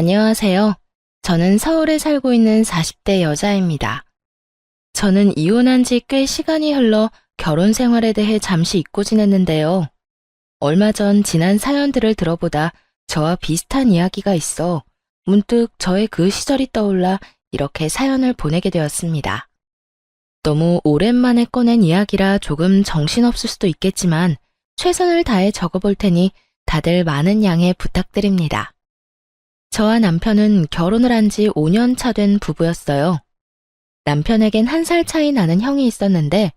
안녕하세요. 저는 서울에 살고 있는 40대 여자입니다. 저는 이혼한 지 꽤 시간이 흘러 결혼 생활에 대해 잠시 잊고 지냈는데요. 얼마 전 지난 사연들을 들어보다 저와 비슷한 이야기가 있어 문득 저의 그 시절이 떠올라 이렇게 사연을 보내게 되었습니다. 너무 오랜만에 꺼낸 이야기라 조금 정신없을 수도 있겠지만 최선을 다해 적어볼 테니 다들 많은 양해 부탁드립니다. 저와 남편은 결혼을 한 지 5년 차 된 부부였어요. 남편에겐 1살 차이 나는 형이 있었는데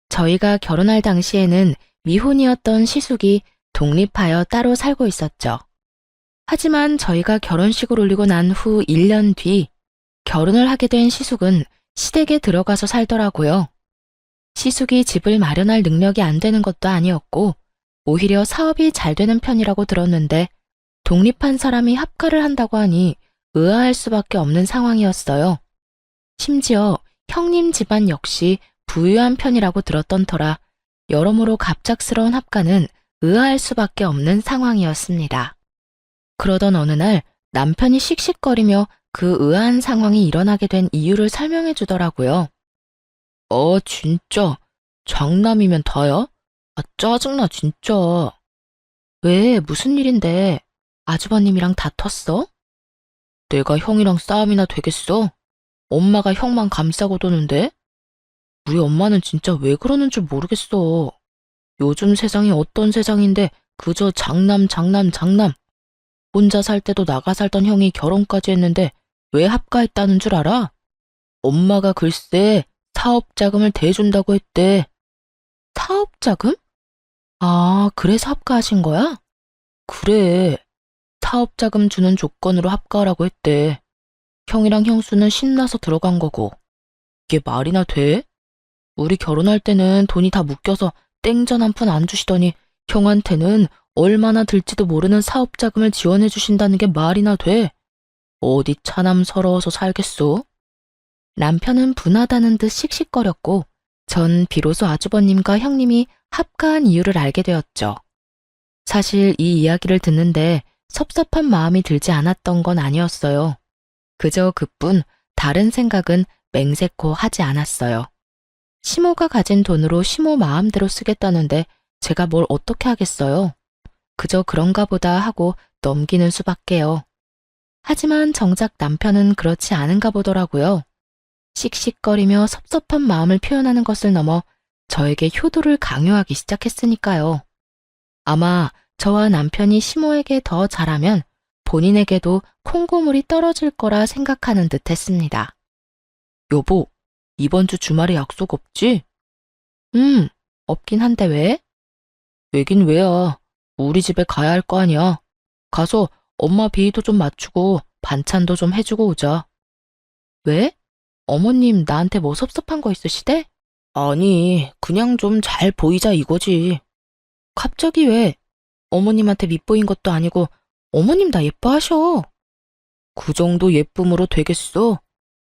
저희가 결혼할 당시에는 미혼이었던 시숙이 독립하여 따로 살고 있었죠. 하지만 저희가 결혼식을 올리고 난 후 1년 뒤 결혼을 하게 된 시숙은 시댁에 들어가서 살더라고요. 시숙이 집을 마련할 능력이 안 되는 것도 아니었고 오히려 사업이 잘 되는 편이라고 들었는데 독립한 사람이 합가를 한다고 하니 의아할 수밖에 없는 상황이었어요. 심지어 형님 집안 역시 부유한 편이라고 들었던 터라 여러모로 갑작스러운 합가는 의아할 수밖에 없는 상황이었습니다. 그러던 어느 날 남편이 씩씩거리며 그 의아한 상황이 일어나게 된 이유를 설명해 주더라고요. 진짜. 장남이면 다야? 짜증나, 진짜. 왜, 무슨 일인데? 아주버님이랑 다퉜어? 내가 형이랑 싸움이나 되겠어? 엄마가 형만 감싸고 도는데? 우리 엄마는 진짜 왜 그러는 줄 모르겠어. 요즘 세상이 어떤 세상인데 그저 장남, 장남, 장남. 혼자 살 때도 나가 살던 형이 결혼까지 했는데 왜 합가했다는 줄 알아? 엄마가 글쎄 사업자금을 대준다고 했대. 사업자금? 아, 그래서 합가하신 거야? 그래. 사업자금 주는 조건으로 합가하라고 했대. 형이랑 형수는 신나서 들어간 거고. 이게 말이나 돼? 우리 결혼할 때는 돈이 다 묶여서 땡전 한 푼 안 주시더니 형한테는 얼마나 들지도 모르는 사업자금을 지원해 주신다는 게 말이나 돼? 어디 차남 서러워서 살겠소? 남편은 분하다는 듯 씩씩거렸고 전 비로소 아주버님과 형님이 합가한 이유를 알게 되었죠. 사실 이 이야기를 듣는데 섭섭한 마음이 들지 않았던 건 아니었어요. 그저 그뿐 다른 생각은 맹세코 하지 않았어요. 시모가 가진 돈으로 시모 마음대로 쓰겠다는데 제가 뭘 어떻게 하겠어요. 그저 그런가 보다 하고 넘기는 수밖에요. 하지만 정작 남편은 그렇지 않은가 보더라고요. 씩씩거리며 섭섭한 마음을 표현하는 것을 넘어 저에게 효도를 강요하기 시작했으니까요. 아마 저와 남편이 시모에게 더 잘하면 본인에게도 콩고물이 떨어질 거라 생각하는 듯 했습니다. 여보, 이번 주 주말에 약속 없지? 없긴 한데 왜? 왜긴 왜야. 우리 집에 가야 할 거 아니야. 가서 엄마 비위도 좀 맞추고 반찬도 좀 해주고 오자. 왜? 어머님 나한테 뭐 섭섭한 거 있으시대? 아니, 그냥 좀 잘 보이자 이거지. 갑자기 왜? 어머님한테 밉보인 것도 아니고 어머님 나 예뻐하셔. 그 정도 예쁨으로 되겠어?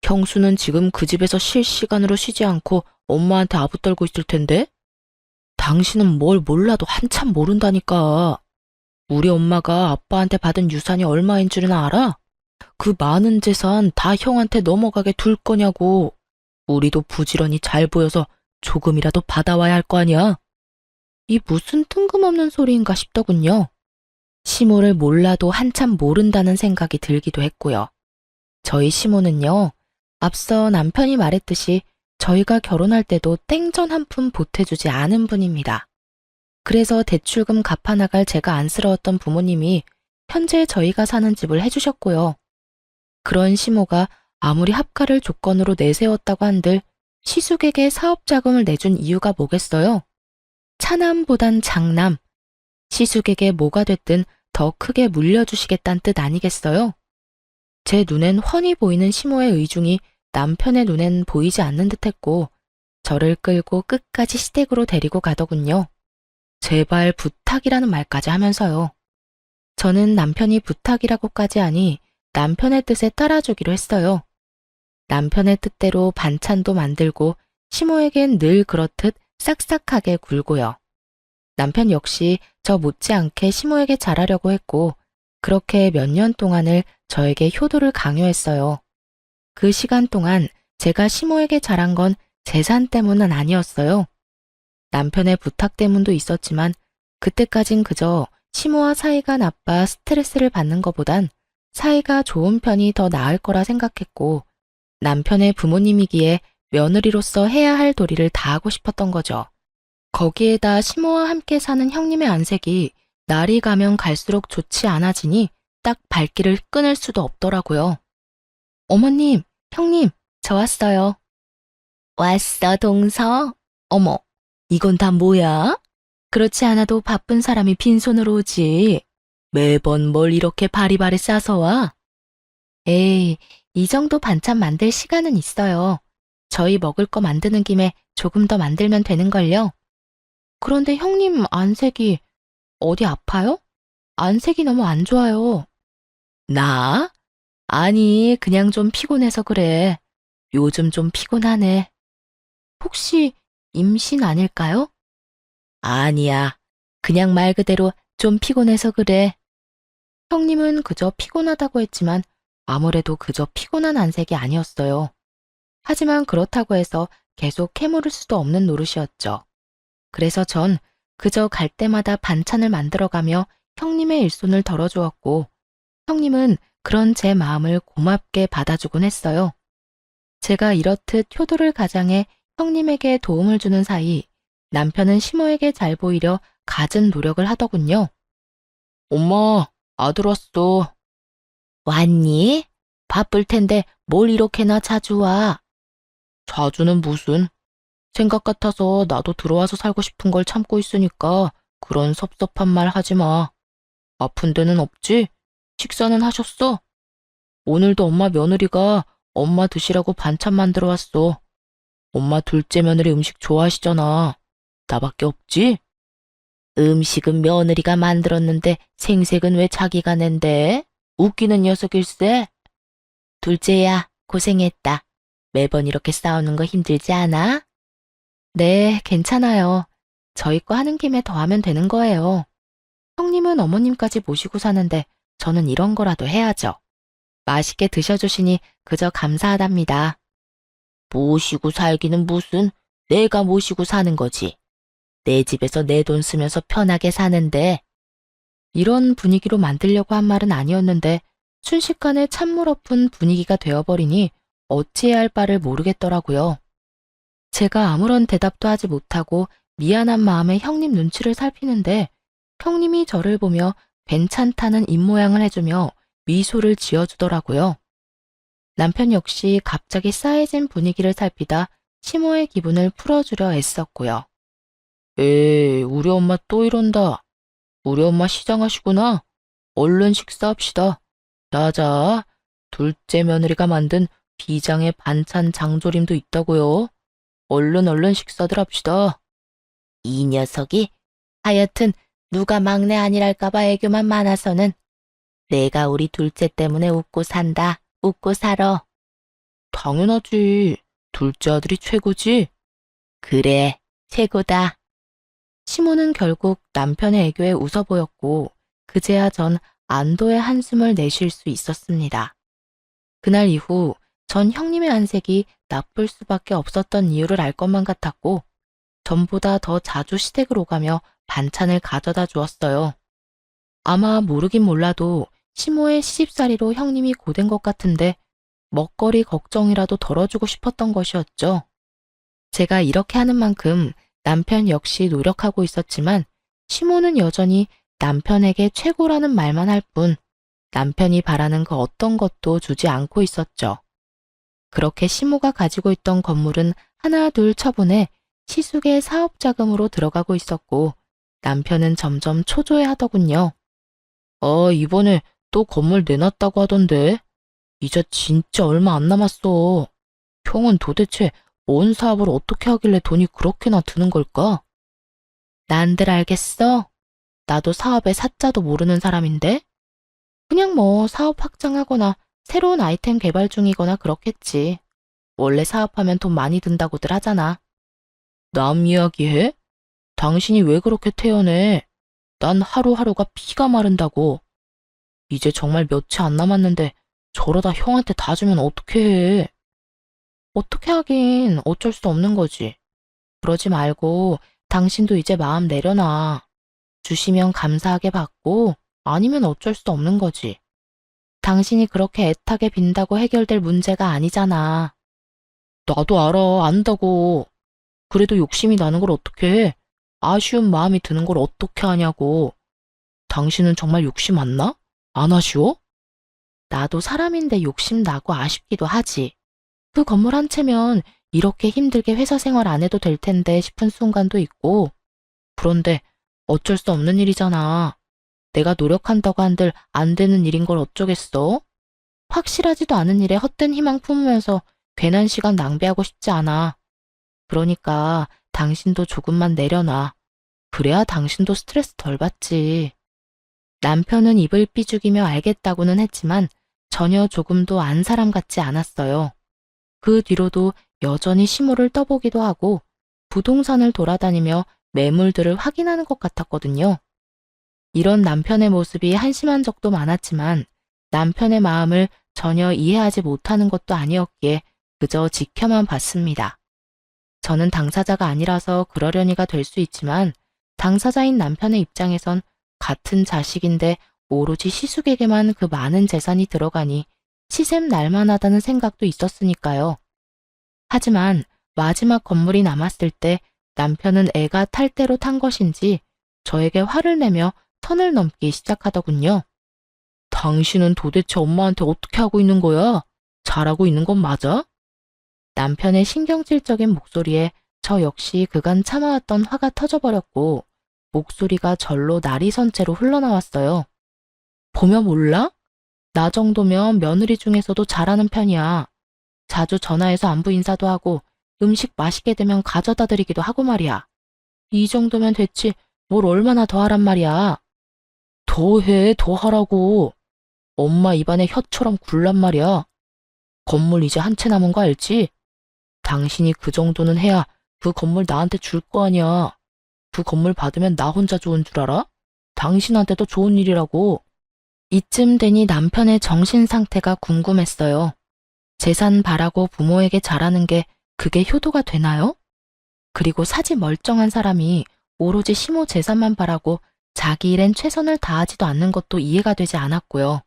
형수는 지금 그 집에서 쉴 시간으로 쉬지 않고 엄마한테 아부떨고 있을 텐데? 당신은 뭘 몰라도 한참 모른다니까. 우리 엄마가 아빠한테 받은 유산이 얼마인 줄은 알아? 그 많은 재산 다 형한테 넘어가게 둘 거냐고. 우리도 부지런히 잘 보여서 조금이라도 받아와야 할 거 아니야. 이 무슨 뜬금없는 소리인가 싶더군요. 시모를 몰라도 한참 모른다는 생각이 들기도 했고요. 저희 시모는요, 앞서 남편이 말했듯이 저희가 결혼할 때도 땡전 한 푼 보태주지 않은 분입니다. 그래서 대출금 갚아 나갈 제가 안쓰러웠던 부모님이 현재 저희가 사는 집을 해주셨고요. 그런 시모가 아무리 합가를 조건으로 내세웠다고 한들 시숙에게 사업자금을 내준 이유가 뭐겠어요? 차남보단 장남, 시숙에게 뭐가 됐든 더 크게 물려주시겠다는 뜻 아니겠어요? 제 눈엔 훤히 보이는 시모의 의중이 남편의 눈엔 보이지 않는 듯했고 저를 끌고 끝까지 시댁으로 데리고 가더군요. 제발 부탁이라는 말까지 하면서요. 저는 남편이 부탁이라고까지 하니 남편의 뜻에 따라주기로 했어요. 남편의 뜻대로 반찬도 만들고 시모에겐 늘 그렇듯 싹싹하게 굴고요. 남편 역시 저 못지않게 시모에게 잘하려고 했고 그렇게 몇 년 동안을 저에게 효도를 강요했어요. 그 시간 동안 제가 시모에게 잘한 건 재산 때문은 아니었어요. 남편의 부탁 때문도 있었지만 그때까진 그저 시모와 사이가 나빠 스트레스를 받는 것보단 사이가 좋은 편이 더 나을 거라 생각했고 남편의 부모님이기에 며느리로서 해야 할 도리를 다하고 싶었던 거죠. 거기에다 시모와 함께 사는 형님의 안색이 날이 가면 갈수록 좋지 않아지니 딱 발길을 끊을 수도 없더라고요. 어머님, 형님, 저 왔어요. 왔어, 동서? 어머, 이건 다 뭐야? 그렇지 않아도 바쁜 사람이 빈손으로 오지. 매번 뭘 이렇게 바리바리 싸서 와? 에이, 이 정도 반찬 만들 시간은 있어요. 저희 먹을 거 만드는 김에 조금 더 만들면 되는걸요. 그런데 형님 안색이 어디 아파요? 안색이 너무 안 좋아요. 나? 아니, 그냥 좀 피곤해서 그래. 요즘 좀 피곤하네. 혹시 임신 아닐까요? 아니야. 그냥 말 그대로 좀 피곤해서 그래. 형님은 그저 피곤하다고 했지만 아무래도 그저 피곤한 안색이 아니었어요. 하지만 그렇다고 해서 계속 캐물을 수도 없는 노릇이었죠. 그래서 전 그저 갈 때마다 반찬을 만들어가며 형님의 일손을 덜어주었고 형님은 그런 제 마음을 고맙게 받아주곤 했어요. 제가 이렇듯 효도를 가장해 형님에게 도움을 주는 사이 남편은 시모에게 잘 보이려 갖은 노력을 하더군요. 엄마, 아들 왔어. 왔니? 바쁠 텐데 뭘 이렇게나 자주 와? 자주는 무슨? 생각 같아서 나도 들어와서 살고 싶은 걸 참고 있으니까 그런 섭섭한 말 하지 마. 아픈 데는 없지? 식사는 하셨어? 오늘도 엄마 며느리가 엄마 드시라고 반찬 만들어 왔어. 엄마 둘째 며느리 음식 좋아하시잖아. 나밖에 없지? 음식은 며느리가 만들었는데 생색은 왜 자기가 낸대? 웃기는 녀석일세. 둘째야, 고생했다. 매번 이렇게 싸우는 거 힘들지 않아? 네, 괜찮아요. 저희 거 하는 김에 더 하면 되는 거예요. 형님은 어머님까지 모시고 사는데 저는 이런 거라도 해야죠. 맛있게 드셔주시니 그저 감사하답니다. 모시고 살기는 무슨, 내가 모시고 사는 거지. 내 집에서 내 돈 쓰면서 편하게 사는데. 이런 분위기로 만들려고 한 말은 아니었는데 순식간에 찬물 엎은 분위기가 되어버리니 어찌해야 할 바를 모르겠더라고요. 제가 아무런 대답도 하지 못하고 미안한 마음에 형님 눈치를 살피는데 형님이 저를 보며 괜찮다는 입모양을 해주며 미소를 지어주더라고요. 남편 역시 갑자기 싸해진 분위기를 살피다 시모의 기분을 풀어주려 애썼고요. 에이, 우리 엄마 또 이런다. 우리 엄마 시장하시구나. 얼른 식사합시다. 자자, 둘째 며느리가 만든 비장의 반찬 장조림도 있다고요. 얼른 식사들 합시다. 이 녀석이 하여튼 누가 막내 아니랄까봐 애교만 많아서는 내가 우리 둘째 때문에 웃고 산다. 웃고 살아. 당연하지. 둘째 아들이 최고지. 그래, 최고다. 시모는 결국 남편의 애교에 웃어 보였고 그제야 전 안도의 한숨을 내쉴 수 있었습니다. 그날 이후 전 형님의 안색이 나쁠 수밖에 없었던 이유를 알 것만 같았고 전보다 더 자주 시댁을 오가며 반찬을 가져다 주었어요. 아마 모르긴 몰라도 시모의 시집살이로 형님이 고된 것 같은데 먹거리 걱정이라도 덜어주고 싶었던 것이었죠. 제가 이렇게 하는 만큼 남편 역시 노력하고 있었지만 시모는 여전히 남편에게 최고라는 말만 할 뿐 남편이 바라는 그 어떤 것도 주지 않고 있었죠. 그렇게 시모가 가지고 있던 건물은 하나 둘 처분해 시숙의 사업 자금으로 들어가고 있었고 남편은 점점 초조해하더군요. 이번에 또 건물 내놨다고 하던데. 이제 진짜 얼마 안 남았어. 형은 도대체 뭔 사업을 어떻게 하길래 돈이 그렇게나 드는 걸까? 난들 알겠어? 나도 사업의 사자도 모르는 사람인데? 그냥 뭐 사업 확장하거나 새로운 아이템 개발 중이거나 그렇겠지. 원래 사업하면 돈 많이 든다고들 하잖아. 남 이야기해? 당신이 왜 그렇게 태연해? 난 하루하루가 피가 마른다고. 이제 정말 며칠 안 남았는데 저러다 형한테 다 주면 어떡해. 어떻게 하긴 어쩔 수 없는 거지. 그러지 말고 당신도 이제 마음 내려놔. 주시면 감사하게 받고 아니면 어쩔 수 없는 거지. 당신이 그렇게 애타게 빈다고 해결될 문제가 아니잖아. 나도 알아, 안다고. 그래도 욕심이 나는 걸 어떻게 해? 아쉬운 마음이 드는 걸 어떻게 하냐고. 당신은 정말 욕심 안 나? 안 아쉬워? 나도 사람인데 욕심 나고 아쉽기도 하지. 그 건물 한 채면 이렇게 힘들게 회사 생활 안 해도 될 텐데 싶은 순간도 있고. 그런데 어쩔 수 없는 일이잖아. 내가 노력한다고 한들 안 되는 일인 걸 어쩌겠어? 확실하지도 않은 일에 헛된 희망 품으면서 괜한 시간 낭비하고 싶지 않아. 그러니까 당신도 조금만 내려놔. 그래야 당신도 스트레스 덜 받지. 남편은 입을 삐죽이며 알겠다고는 했지만 전혀 조금도 안 사람 같지 않았어요. 그 뒤로도 여전히 시모를 떠보기도 하고 부동산을 돌아다니며 매물들을 확인하는 것 같았거든요. 이런 남편의 모습이 한심한 적도 많았지만 남편의 마음을 전혀 이해하지 못하는 것도 아니었기에 그저 지켜만 봤습니다. 저는 당사자가 아니라서 그러려니가 될 수 있지만 당사자인 남편의 입장에선 같은 자식인데 오로지 시숙에게만 그 많은 재산이 들어가니 시샘 날만하다는 생각도 있었으니까요. 하지만 마지막 건물이 남았을 때 남편은 애가 탈 대로 탄 것인지 저에게 화를 내며 선을 넘기 시작하더군요. 당신은 도대체 엄마한테 어떻게 하고 있는 거야? 잘하고 있는 건 맞아? 남편의 신경질적인 목소리에 저 역시 그간 참아왔던 화가 터져버렸고 목소리가 절로 날이 선 채로 흘러나왔어요. 보면 몰라? 나 정도면 며느리 중에서도 잘하는 편이야. 자주 전화해서 안부 인사도 하고 음식 맛있게 되면 가져다 드리기도 하고 말이야. 이 정도면 됐지 뭘 얼마나 더 하란 말이야. 더 해, 더 하라고. 엄마 입안에 혀처럼 굴란 말이야. 건물 이제 한 채 남은 거 알지? 당신이 그 정도는 해야 그 건물 나한테 줄 거 아니야. 그 건물 받으면 나 혼자 좋은 줄 알아? 당신한테도 좋은 일이라고. 이쯤 되니 남편의 정신 상태가 궁금했어요. 재산 바라고 부모에게 잘하는 게 그게 효도가 되나요? 그리고 사지 멀쩡한 사람이 오로지 시모 재산만 바라고 자기 일엔 최선을 다하지도 않는 것도 이해가 되지 않았고요.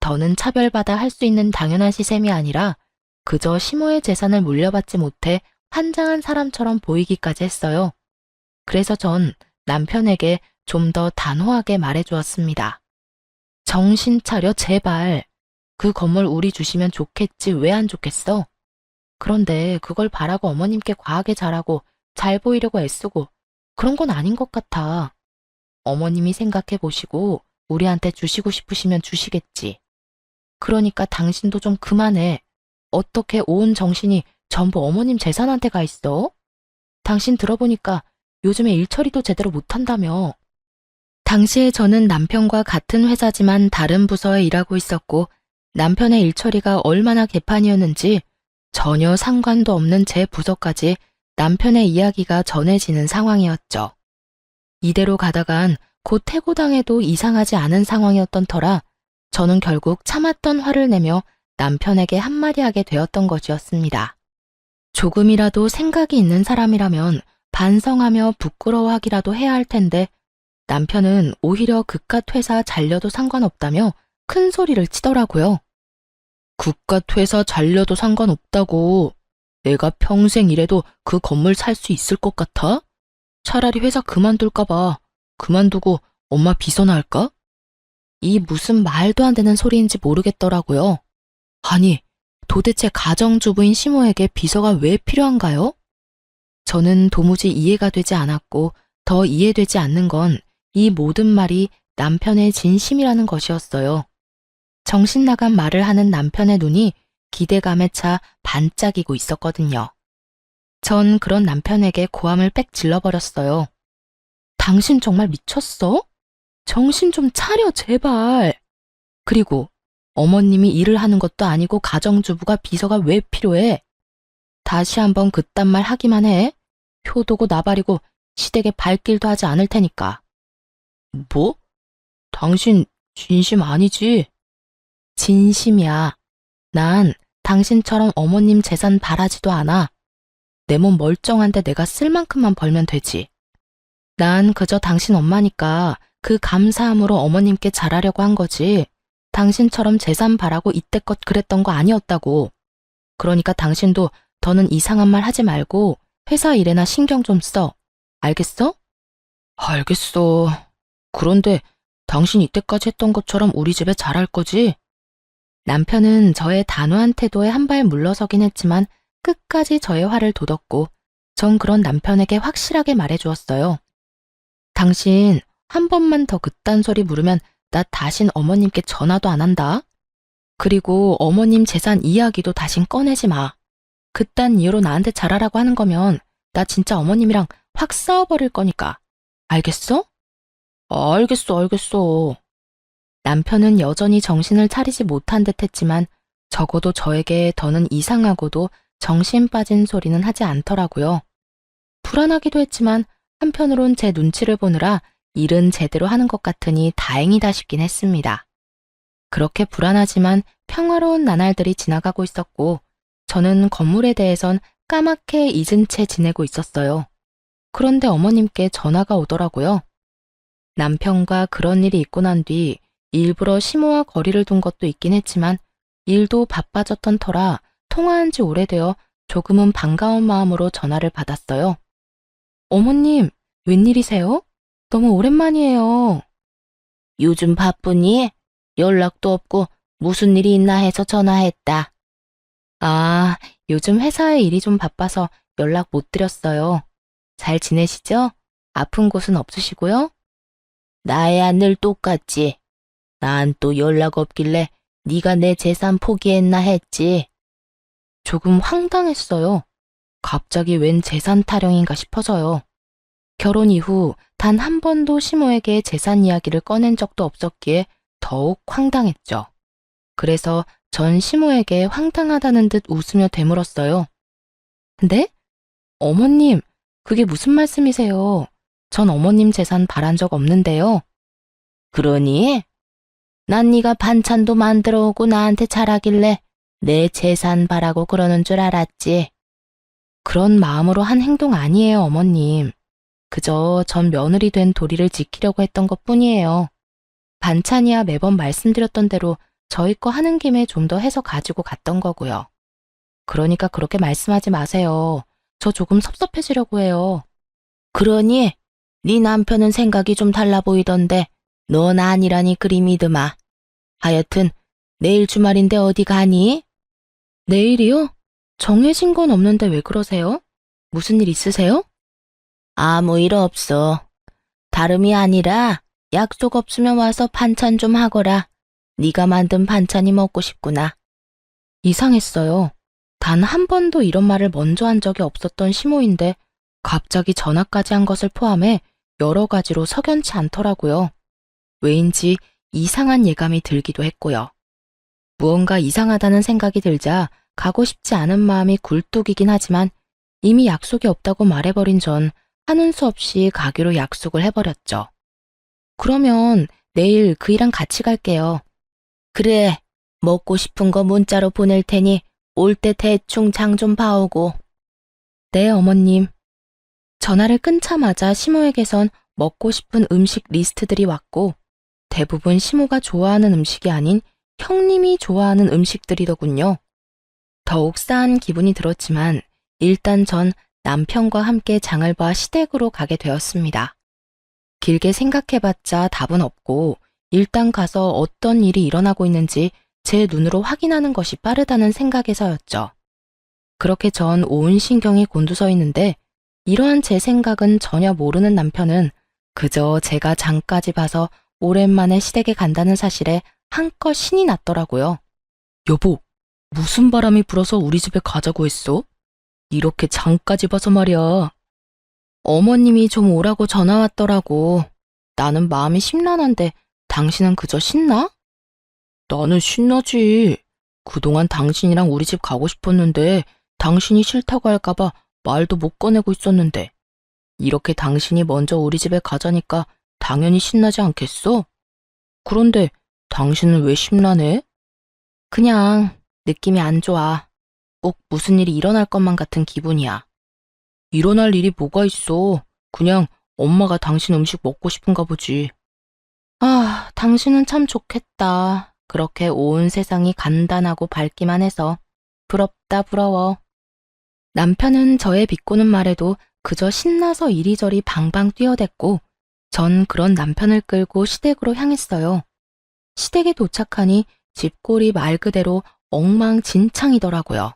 더는 차별받아 할 수 있는 당연한 시샘이 아니라 그저 시모의 재산을 물려받지 못해 환장한 사람처럼 보이기까지 했어요. 그래서 전 남편에게 좀 더 단호하게 말해주었습니다. 정신 차려 제발. 그 건물 우리 주시면 좋겠지 왜 안 좋겠어? 그런데 그걸 바라고 어머님께 과하게 잘하고 잘 보이려고 애쓰고 그런 건 아닌 것 같아. 어머님이 생각해 보시고 우리한테 주시고 싶으시면 주시겠지. 그러니까 당신도 좀 그만해. 어떻게 온 정신이 전부 어머님 재산한테 가 있어? 당신 들어보니까 요즘에 일 처리도 제대로 못한다며. 당시에 저는 남편과 같은 회사지만 다른 부서에 일하고 있었고 남편의 일 처리가 얼마나 개판이었는지 전혀 상관도 없는 제 부서까지 남편의 이야기가 전해지는 상황이었죠. 이대로 가다간 곧 해고당해도 이상하지 않은 상황이었던 터라 저는 결국 참았던 화를 내며 남편에게 한마디 하게 되었던 것이었습니다. 조금이라도 생각이 있는 사람이라면 반성하며 부끄러워하기라도 해야 할 텐데 남편은 오히려 그깟 회사 잘려도 상관없다며 큰 소리를 치더라고요. 그깟 회사 잘려도 상관없다고. 내가 평생 일해도 그 건물 살 수 있을 것 같아? 차라리 회사 그만둘까 봐. 그만두고 엄마 비서나 할까? 이 무슨 말도 안 되는 소리인지 모르겠더라고요. 아니, 도대체 가정주부인 시모에게 비서가 왜 필요한가요? 저는 도무지 이해가 되지 않았고 더 이해되지 않는 건 이 모든 말이 남편의 진심이라는 것이었어요. 정신 나간 말을 하는 남편의 눈이 기대감에 차 반짝이고 있었거든요. 전 그런 남편에게 고함을 빽 질러버렸어요. 당신 정말 미쳤어? 정신 좀 차려 제발. 그리고 어머님이 일을 하는 것도 아니고 가정주부가 비서가 왜 필요해? 다시 한번 그딴 말 하기만 해. 효도고 나발이고 시댁에 발길도 하지 않을 테니까. 뭐? 당신 진심 아니지? 진심이야. 난 당신처럼 어머님 재산 바라지도 않아. 내 몸 멀쩡한데 내가 쓸 만큼만 벌면 되지. 난 그저 당신 엄마니까 그 감사함으로 어머님께 잘하려고 한 거지. 당신처럼 재산 바라고 이때껏 그랬던 거 아니었다고. 그러니까 당신도 더는 이상한 말 하지 말고 회사 일에나 신경 좀 써. 알겠어? 알겠어. 그런데 당신 이때까지 했던 것처럼 우리 집에 잘할 거지? 남편은 저의 단호한 태도에 한 발 물러서긴 했지만 끝까지 저의 화를 돋웠고 전 그런 남편에게 확실하게 말해주었어요. 당신 한 번만 더 그딴 소리 물으면 나 다신 어머님께 전화도 안 한다. 그리고 어머님 재산 이야기도 다신 꺼내지 마. 그딴 이유로 나한테 잘하라고 하는 거면 나 진짜 어머님이랑 확 싸워버릴 거니까. 알겠어? 알겠어. 남편은 여전히 정신을 차리지 못한 듯 했지만 적어도 저에게 더는 이상하고도 정신 빠진 소리는 하지 않더라고요. 불안하기도 했지만 한편으론 제 눈치를 보느라 일은 제대로 하는 것 같으니 다행이다 싶긴 했습니다. 그렇게 불안하지만 평화로운 나날들이 지나가고 있었고 저는 건물에 대해선 까맣게 잊은 채 지내고 있었어요. 그런데 어머님께 전화가 오더라고요. 남편과 그런 일이 있고 난 뒤 일부러 시모와 거리를 둔 것도 있긴 했지만 일도 바빠졌던 터라 통화한 지 오래되어 조금은 반가운 마음으로 전화를 받았어요. 어머님, 웬일이세요? 너무 오랜만이에요. 요즘 바쁘니? 연락도 없고 무슨 일이 있나 해서 전화했다. 아, 요즘 회사에 일이 좀 바빠서 연락 못 드렸어요. 잘 지내시죠? 아픈 곳은 없으시고요? 나야 늘 똑같지. 난 또 연락 없길래 네가 내 재산 포기했나 했지. 조금 황당했어요. 갑자기 웬 재산 타령인가 싶어서요. 결혼 이후 단 한 번도 시모에게 재산 이야기를 꺼낸 적도 없었기에 더욱 황당했죠. 그래서 전 시모에게 황당하다는 듯 웃으며 되물었어요. 근데? 어머님, 그게 무슨 말씀이세요? 전 어머님 재산 바란 적 없는데요. 그러니? 난 네가 반찬도 만들어 오고 나한테 잘하길래 내 재산 바라고 그러는 줄 알았지. 그런 마음으로 한 행동 아니에요, 어머님. 그저 전 며느리 된 도리를 지키려고 했던 것뿐이에요. 반찬이야 매번 말씀드렸던 대로 저희 거 하는 김에 좀 더 해서 가지고 갔던 거고요. 그러니까 그렇게 말씀하지 마세요. 저 조금 섭섭해지려고 해요. 그러니? 네 남편은 생각이 좀 달라 보이던데 넌 아니라니 그리 믿으마. 하여튼 내일 주말인데 어디 가니? 내일이요? 정해진 건 없는데 왜 그러세요? 무슨 일 있으세요? 아무 일 없어. 다름이 아니라 약속 없으면 와서 반찬 좀 하거라. 네가 만든 반찬이 먹고 싶구나. 이상했어요. 단 한 번도 이런 말을 먼저 한 적이 없었던 시모인데 갑자기 전화까지 한 것을 포함해 여러 가지로 석연치 않더라고요. 왜인지 이상한 예감이 들기도 했고요. 무언가 이상하다는 생각이 들자 가고 싶지 않은 마음이 굴뚝이긴 하지만 이미 약속이 없다고 말해버린 전 하는 수 없이 가기로 약속을 해버렸죠. 그러면 내일 그이랑 같이 갈게요. 그래, 먹고 싶은 거 문자로 보낼 테니 올 때 대충 장 좀 봐오고. 네, 어머님. 전화를 끊자마자 시모에게선 먹고 싶은 음식 리스트들이 왔고 대부분 시모가 좋아하는 음식이 아닌 형님이 좋아하는 음식들이더군요. 더욱 싸한 기분이 들었지만 일단 전 남편과 함께 장을 봐 시댁으로 가게 되었습니다. 길게 생각해봤자 답은 없고 일단 가서 어떤 일이 일어나고 있는지 제 눈으로 확인하는 것이 빠르다는 생각에서였죠. 그렇게 전 온 신경이 곤두서 있는데 이러한 제 생각은 전혀 모르는 남편은 그저 제가 장까지 봐서 오랜만에 시댁에 간다는 사실에 한껏 신이 났더라고요. 여보, 무슨 바람이 불어서 우리 집에 가자고 했어? 이렇게 장까지 봐서 말이야. 어머님이 좀 오라고 전화 왔더라고. 나는 마음이 심란한데 당신은 그저 신나? 나는 신나지. 그동안 당신이랑 우리 집 가고 싶었는데 당신이 싫다고 할까봐 말도 못 꺼내고 있었는데 이렇게 당신이 먼저 우리 집에 가자니까 당연히 신나지 않겠어? 그런데 당신은 왜 심란해? 그냥 느낌이 안 좋아. 꼭 무슨 일이 일어날 것만 같은 기분이야. 일어날 일이 뭐가 있어. 그냥 엄마가 당신 음식 먹고 싶은가 보지. 아, 당신은 참 좋겠다. 그렇게 온 세상이 간단하고 밝기만 해서. 부럽다, 부러워. 남편은 저의 비꼬는 말에도 그저 신나서 이리저리 방방 뛰어댔고, 전 그런 남편을 끌고 시댁으로 향했어요. 시댁에 도착하니 집골이 말 그대로 엉망진창이더라고요.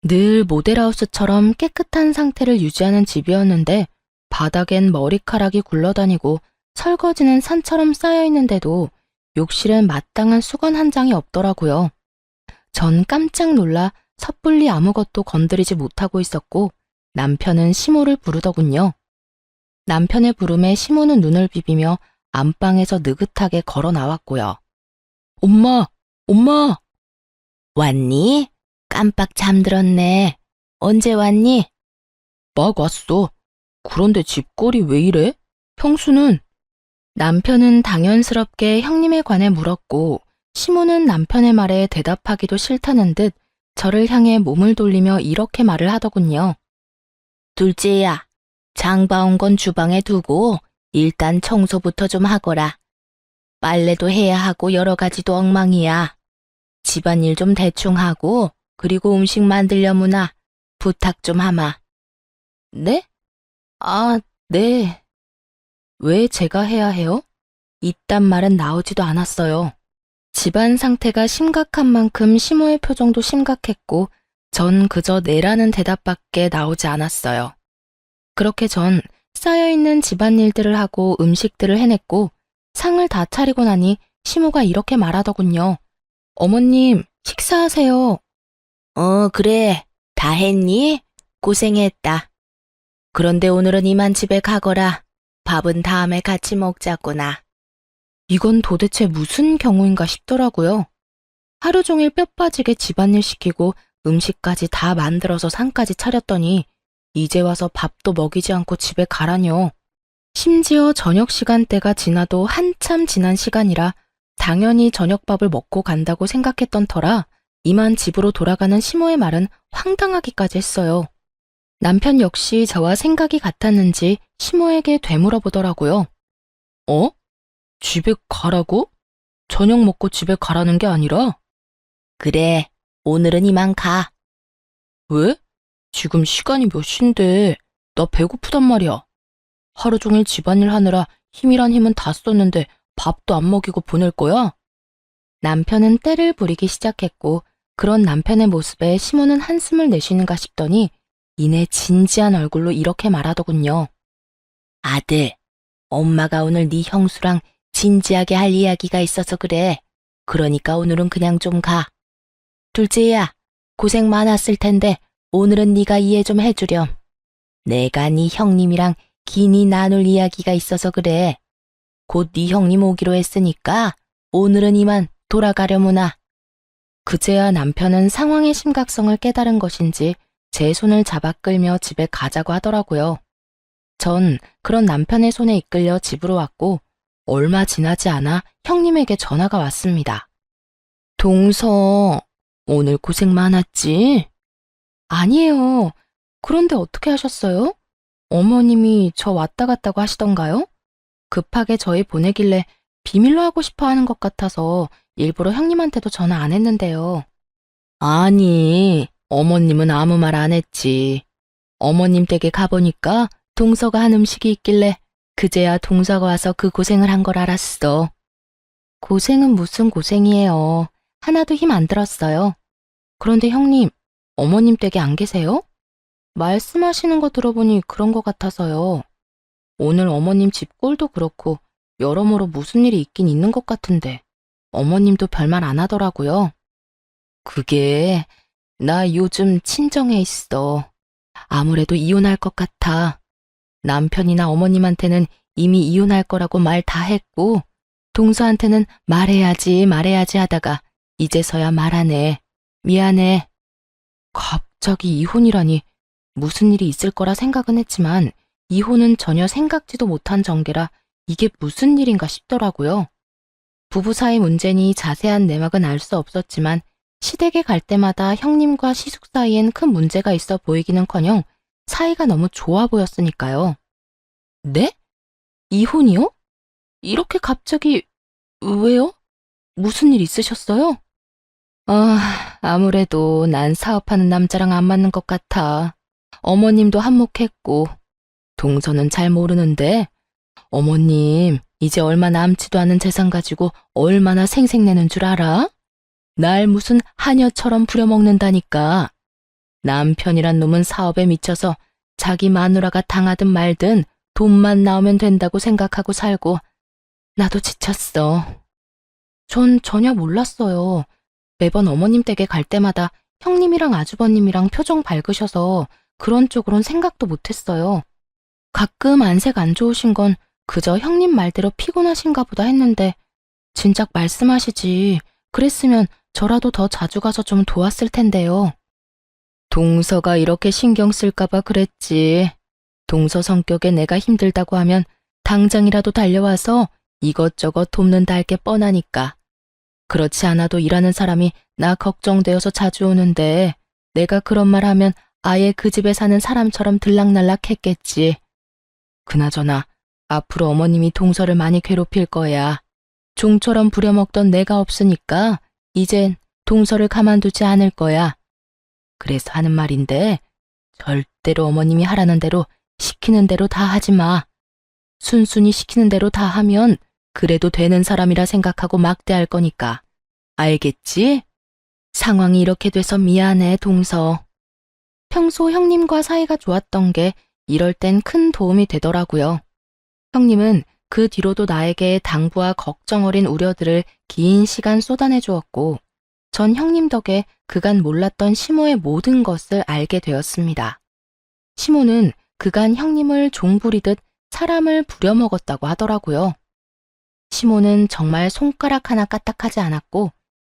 늘 모델하우스처럼 깨끗한 상태를 유지하는 집이었는데 바닥엔 머리카락이 굴러다니고 설거지는 산처럼 쌓여있는데도 욕실엔 마땅한 수건 한 장이 없더라고요. 전 깜짝 놀라 섣불리 아무것도 건드리지 못하고 있었고 남편은 시모를 부르더군요. 남편의 부름에 시모는 눈을 비비며 안방에서 느긋하게 걸어 나왔고요. 엄마! 엄마! 왔니? 깜빡 잠들었네. 언제 왔니? 막 왔어. 그런데 집골이 왜 이래? 형수는? 남편은 당연스럽게 형님에 관해 물었고 시모는 남편의 말에 대답하기도 싫다는 듯 저를 향해 몸을 돌리며 이렇게 말을 하더군요. 둘째야, 장 봐온 건 주방에 두고 일단 청소부터 좀 하거라. 빨래도 해야 하고 여러 가지도 엉망이야. 집안일 좀 대충 하고 그리고 음식 만들려무나 부탁 좀 하마. 네? 아, 네. 왜 제가 해야 해요? 이딴 말은 나오지도 않았어요. 집안 상태가 심각한 만큼 시모의 표정도 심각했고 전 그저 네라는 대답밖에 나오지 않았어요. 그렇게 전 쌓여있는 집안일들을 하고 음식들을 해냈고 상을 다 차리고 나니 시모가 이렇게 말하더군요. 어머님, 식사하세요. 그래. 다 했니? 고생했다. 그런데 오늘은 이만 집에 가거라. 밥은 다음에 같이 먹자꾸나. 이건 도대체 무슨 경우인가 싶더라고요. 하루 종일 뼈 빠지게 집안일 시키고 음식까지 다 만들어서 상까지 차렸더니 이제 와서 밥도 먹이지 않고 집에 가라뇨. 심지어 저녁 시간대가 지나도 한참 지난 시간이라 당연히 저녁밥을 먹고 간다고 생각했던 터라 이만 집으로 돌아가는 시모의 말은 황당하기까지 했어요. 남편 역시 저와 생각이 같았는지 시모에게 되물어보더라고요. 어? 집에 가라고? 저녁 먹고 집에 가라는 게 아니라? 그래, 오늘은 이만 가. 왜? 지금 시간이 몇 시인데 나 배고프단 말이야. 하루 종일 집안일 하느라 힘이란 힘은 다 썼는데 밥도 안 먹이고 보낼 거야? 남편은 떼를 부리기 시작했고 그런 남편의 모습에 시모는 한숨을 내쉬는가 싶더니 이내 진지한 얼굴로 이렇게 말하더군요. 아들, 엄마가 오늘 네 형수랑 진지하게 할 이야기가 있어서 그래. 그러니까 오늘은 그냥 좀 가. 둘째야, 고생 많았을 텐데 오늘은 네가 이해 좀 해주렴. 내가 네 형님이랑 긴히 나눌 이야기가 있어서 그래. 곧 네 형님 오기로 했으니까 오늘은 이만 돌아가려무나. 그제야 남편은 상황의 심각성을 깨달은 것인지 제 손을 잡아 끌며 집에 가자고 하더라고요. 전 그런 남편의 손에 이끌려 집으로 왔고 얼마 지나지 않아 형님에게 전화가 왔습니다. 동서, 오늘 고생 많았지? 아니에요. 그런데 어떻게 하셨어요? 어머님이 저 왔다 갔다고 하시던가요? 급하게 저희 보내길래 비밀로 하고 싶어 하는 것 같아서 일부러 형님한테도 전화 안 했는데요. 아니, 어머님은 아무 말 안 했지. 어머님 댁에 가보니까 동서가 한 음식이 있길래 그제야 동서가 와서 그 고생을 한 걸 알았어. 고생은 무슨 고생이에요. 하나도 힘 안 들었어요. 그런데 형님, 어머님 댁에 안 계세요? 말씀하시는 거 들어보니 그런 것 같아서요. 오늘 어머님 집 꼴도 그렇고 여러모로 무슨 일이 있긴 있는 것 같은데 어머님도 별말 안 하더라고요. 그게 나 요즘 친정에 있어. 아무래도 이혼할 것 같아. 남편이나 어머님한테는 이미 이혼할 거라고 말 다 했고 동서한테는 말해야지 하다가 이제서야 말하네. 미안해. 갑자기 이혼이라니 무슨 일이 있을 거라 생각은 했지만 이혼은 전혀 생각지도 못한 전개라 이게 무슨 일인가 싶더라고요. 부부 사이 문제니 자세한 내막은 알 수 없었지만 시댁에 갈 때마다 형님과 시숙 사이엔 큰 문제가 있어 보이기는커녕 사이가 너무 좋아 보였으니까요. 네? 이혼이요? 이렇게 갑자기 왜요? 무슨 일 있으셨어요? 아무래도 난 사업하는 남자랑 안 맞는 것 같아. 어머님도 한몫했고, 동서는 잘 모르는데, 어머님, 이제 얼마 남지도 않은 재산 가지고 얼마나 생색내는 줄 알아? 날 무슨 하녀처럼 부려먹는다니까. 남편이란 놈은 사업에 미쳐서 자기 마누라가 당하든 말든 돈만 나오면 된다고 생각하고 살고, 나도 지쳤어. 전 전혀 몰랐어요. 매번 어머님 댁에 갈 때마다 형님이랑 아주버님이랑 표정 밝으셔서 그런 쪽으론 생각도 못했어요. 가끔 안색 안 좋으신 건 그저 형님 말대로 피곤하신가 보다 했는데 진작 말씀하시지. 그랬으면 저라도 더 자주 가서 좀 도왔을 텐데요. 동서가 이렇게 신경 쓸까 봐 그랬지. 동서 성격에 내가 힘들다고 하면 당장이라도 달려와서 이것저것 돕는다 할 게 뻔하니까. 그렇지 않아도 일하는 사람이 나 걱정되어서 자주 오는데 내가 그런 말 하면 아예 그 집에 사는 사람처럼 들락날락 했겠지. 그나저나 앞으로 어머님이 동서를 많이 괴롭힐 거야. 종처럼 부려먹던 내가 없으니까 이젠 동서를 가만두지 않을 거야. 그래서 하는 말인데 절대로 어머님이 하라는 대로 시키는 대로 다 하지 마. 순순히 시키는 대로 다 하면 그래도 되는 사람이라 생각하고 막대할 거니까. 알겠지? 상황이 이렇게 돼서 미안해, 동서. 평소 형님과 사이가 좋았던 게 이럴 땐 큰 도움이 되더라고요. 형님은 그 뒤로도 나에게 당부와 걱정 어린 우려들을 긴 시간 쏟아내 주었고, 전 형님 덕에 그간 몰랐던 시모의 모든 것을 알게 되었습니다. 시모는 그간 형님을 종 부리듯 사람을 부려먹었다고 하더라고요. 시모는 정말 손가락 하나 까딱하지 않았고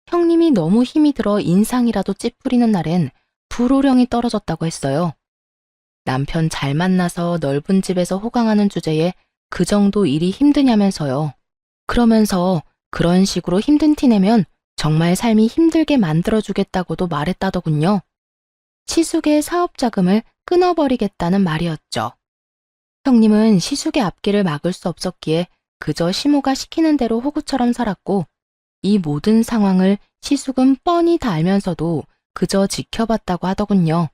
형님이 너무 힘이 들어 인상이라도 찌푸리는 날엔 불호령이 떨어졌다고 했어요. 남편 잘 만나서 넓은 집에서 호강하는 주제에 그 정도 일이 힘드냐면서요. 그러면서 그런 식으로 힘든 티 내면 정말 삶이 힘들게 만들어주겠다고도 말했다더군요. 시숙의 사업 자금을 끊어버리겠다는 말이었죠. 형님은 시숙의 앞길을 막을 수 없었기에 그저 시모가 시키는 대로 호구처럼 살았고 이 모든 상황을 시숙은 뻔히 다 알면서도 그저 지켜봤다고 하더군요.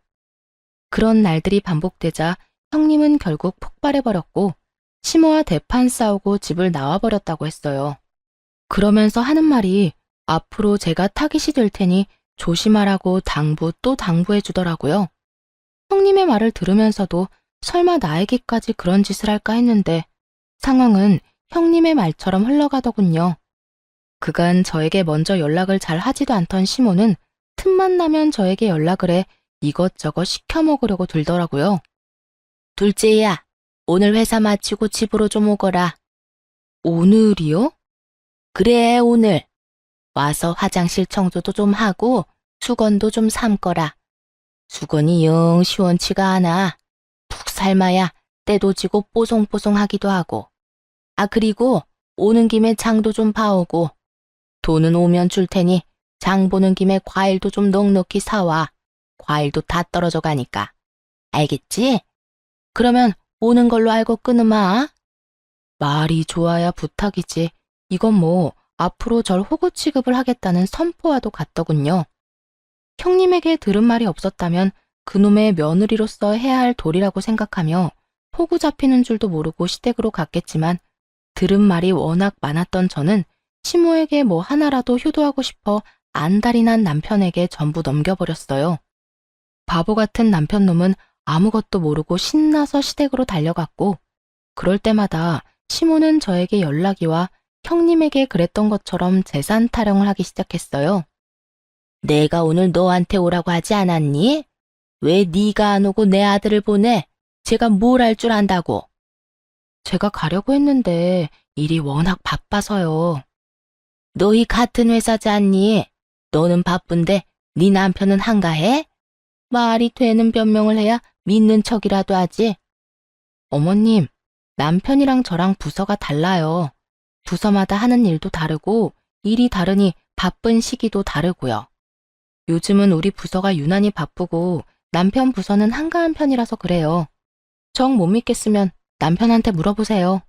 그런 날들이 반복되자 형님은 결국 폭발해버렸고 시모와 대판 싸우고 집을 나와버렸다고 했어요. 그러면서 하는 말이 앞으로 제가 타깃이 될 테니 조심하라고 당부 또 당부해 주더라고요. 형님의 말을 들으면서도 설마 나에게까지 그런 짓을 할까 했는데 상황은 형님의 말처럼 흘러가더군요. 그간 저에게 먼저 연락을 잘 하지도 않던 시모는 틈만 나면 저에게 연락을 해 이것저것 시켜 먹으려고 들더라고요. 둘째야, 오늘 회사 마치고 집으로 좀 오거라. 오늘이요? 그래, 오늘. 와서 화장실 청소도 좀 하고 수건도 좀 삶거라. 수건이 영 시원치가 않아. 푹 삶아야 때도 지고 뽀송뽀송하기도 하고. 그리고 오는 김에 장도 좀 봐오고. 돈은 오면 줄 테니 장 보는 김에 과일도 좀 넉넉히 사와. 과일도 다 떨어져 가니까. 알겠지? 그러면 오는 걸로 알고 끊으마. 말이 좋아야 부탁이지. 이건 뭐 앞으로 절 호구 취급을 하겠다는 선포와도 같더군요. 형님에게 들은 말이 없었다면 그놈의 며느리로서 해야 할 도리라고 생각하며 호구 잡히는 줄도 모르고 시댁으로 갔겠지만 들은 말이 워낙 많았던 저는 시모에게 뭐 하나라도 효도하고 싶어 안달이 난 남편에게 전부 넘겨버렸어요. 바보 같은 남편놈은 아무것도 모르고 신나서 시댁으로 달려갔고 그럴 때마다 시모는 저에게 연락이 와 형님에게 그랬던 것처럼 재산 타령을 하기 시작했어요. 내가 오늘 너한테 오라고 하지 않았니? 왜 네가 안 오고 내 아들을 보내? 제가 뭘 할 줄 안다고. 제가 가려고 했는데 일이 워낙 바빠서요. 너희 같은 회사지 않니? 너는 바쁜데 네 남편은 한가해? 말이 되는 변명을 해야 믿는 척이라도 하지. 어머님, 남편이랑 저랑 부서가 달라요. 부서마다 하는 일도 다르고 일이 다르니 바쁜 시기도 다르고요. 요즘은 우리 부서가 유난히 바쁘고 남편 부서는 한가한 편이라서 그래요. 정 못 믿겠으면 남편한테 물어보세요.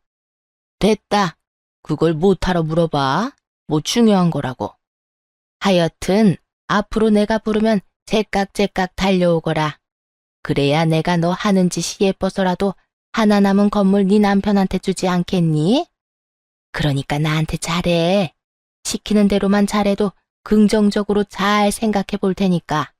됐다. 그걸 못하러 물어봐. 뭐 중요한 거라고. 하여튼 앞으로 내가 부르면 제깍제깍 달려오거라. 그래야 내가 너 하는 짓이 예뻐서라도 하나 남은 건물 네 남편한테 주지 않겠니? 그러니까 나한테 잘해. 시키는 대로만 잘해도 긍정적으로 잘 생각해 볼 테니까.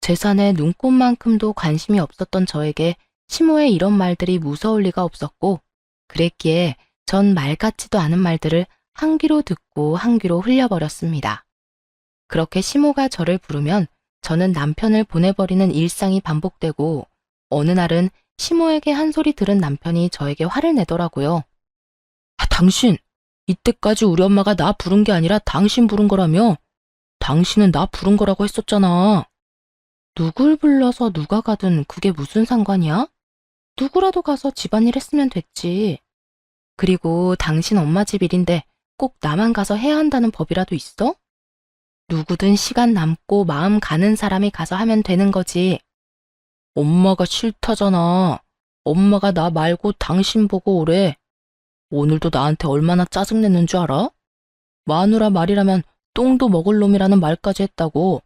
재산에 눈꼽만큼도 관심이 없었던 저에게 시모의 이런 말들이 무서울 리가 없었고, 그랬기에 전 말 같지도 않은 말들을 한 귀로 듣고 한 귀로 흘려버렸습니다. 그렇게 시모가 저를 부르면 저는 남편을 보내버리는 일상이 반복되고, 어느 날은 시모에게 한 소리 들은 남편이 저에게 화를 내더라고요. 당신, 이때까지 우리 엄마가 나 부른 게 아니라 당신 부른 거라며? 당신은 나 부른 거라고 했었잖아. 누굴 불러서 누가 가든 그게 무슨 상관이야? 누구라도 가서 집안일 했으면 됐지. 그리고 당신 엄마 집 일인데 꼭 나만 가서 해야 한다는 법이라도 있어? 누구든 시간 남고 마음 가는 사람이 가서 하면 되는 거지. 엄마가 싫다잖아. 엄마가 나 말고 당신 보고 오래. 오늘도 나한테 얼마나 짜증냈는 줄 알아? 마누라 말이라면 똥도 먹을 놈이라는 말까지 했다고.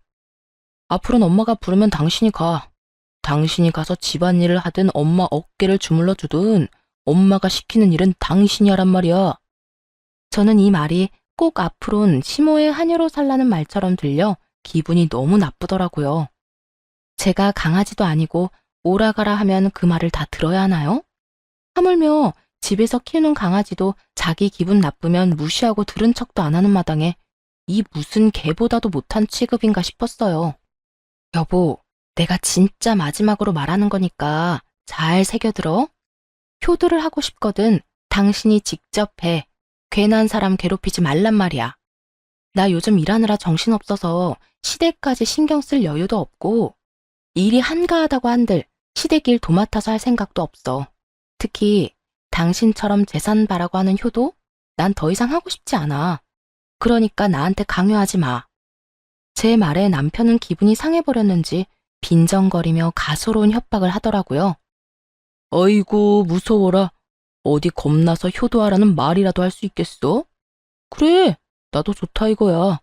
앞으로는 엄마가 부르면 당신이 가. 당신이 가서 집안일을 하든 엄마 어깨를 주물러 주든 엄마가 시키는 일은 당신이 하란 말이야. 저는 이 말이 꼭 앞으론 시모의 하녀로 살라는 말처럼 들려 기분이 너무 나쁘더라고요. 제가 강아지도 아니고 오라가라 하면 그 말을 다 들어야 하나요? 하물며 집에서 키우는 강아지도 자기 기분 나쁘면 무시하고 들은 척도 안 하는 마당에 이 무슨 개보다도 못한 취급인가 싶었어요. 여보, 내가 진짜 마지막으로 말하는 거니까 잘 새겨들어. 효도를 하고 싶거든 당신이 직접 해. 괜한 사람 괴롭히지 말란 말이야. 나 요즘 일하느라 정신없어서 시댁까지 신경 쓸 여유도 없고 일이 한가하다고 한들 시댁 일 도맡아서 할 생각도 없어. 특히 당신처럼 재산 바라고 하는 효도? 난 더 이상 하고 싶지 않아. 그러니까 나한테 강요하지 마. 제 말에 남편은 기분이 상해버렸는지 빈정거리며 가소로운 협박을 하더라고요. 어이구 무서워라. 어디 겁나서 효도하라는 말이라도 할 수 있겠어? 그래, 나도 좋다 이거야.